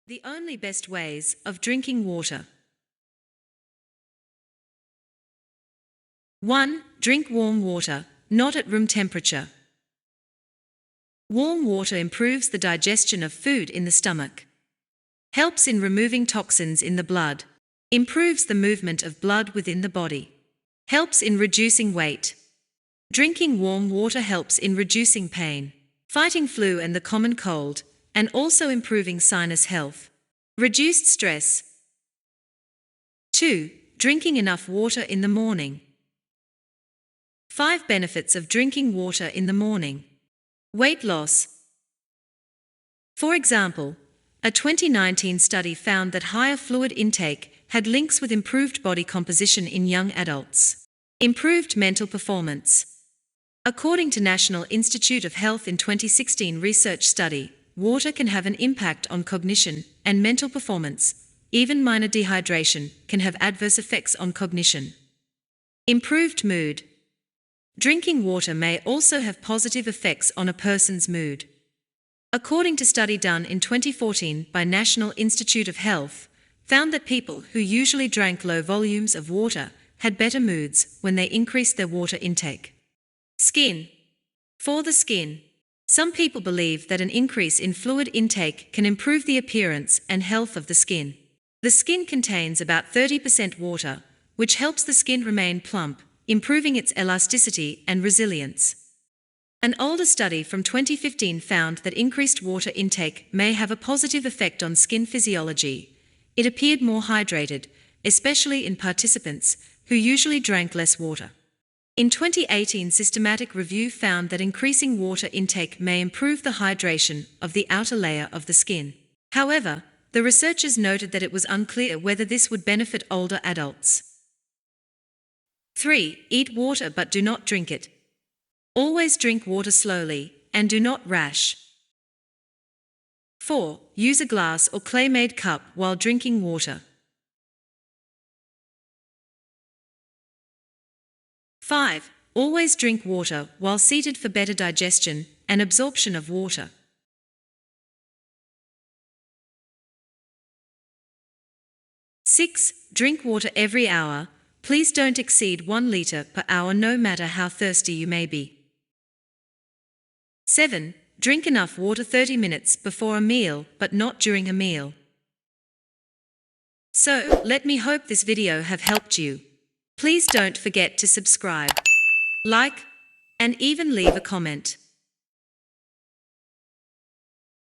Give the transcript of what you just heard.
The only best ways of drinking water. 1. Drink warm water, not at room temperature. Warm water improves the digestion of food in the stomach, helps in removing toxins in the blood, improves the movement of blood within the body, helps in reducing weight. Drinking warm water helps in reducing pain, fighting flu and the common cold, and also improving sinus health. Reduced stress. 2. Drinking enough water in the morning. 5 benefits of drinking water in the morning. Weight loss. For example, a 2019 study found that higher fluid intake had links with improved body composition in young adults. Improved mental performance. According to National Institute of Health in 2016 research study, water can have an impact on cognition and mental performance. Even minor dehydration can have adverse effects on cognition. Improved mood. Drinking water may also have positive effects on a person's mood. According to a study done in 2014 by National Institute of Health, found that people who usually drank low volumes of water had better moods when they increased their water intake. Skin. For the skin. Some people believe that an increase in fluid intake can improve the appearance and health of the skin. The skin contains about 30% water, which helps the skin remain plump, improving its elasticity and resilience. An older study from 2015 found that increased water intake may have a positive effect on skin physiology. It appeared more hydrated, especially in participants who usually drank less water. In 2018, systematic review found that increasing water intake may improve the hydration of the outer layer of the skin. However, the researchers noted that it was unclear whether this would benefit older adults. 3. Eat water but do not drink it. Always drink water slowly, and do not rash. 4. Use a glass or clay-made cup while drinking water. 5. Always drink water while seated for better digestion and absorption of water. 6. Drink water every hour. Please don't exceed 1 liter per hour no matter how thirsty you may be. 7. Drink enough water 30 minutes before a meal but not during a meal. So, let me hope this video have helped you. Please don't forget to subscribe, like, and even leave a comment.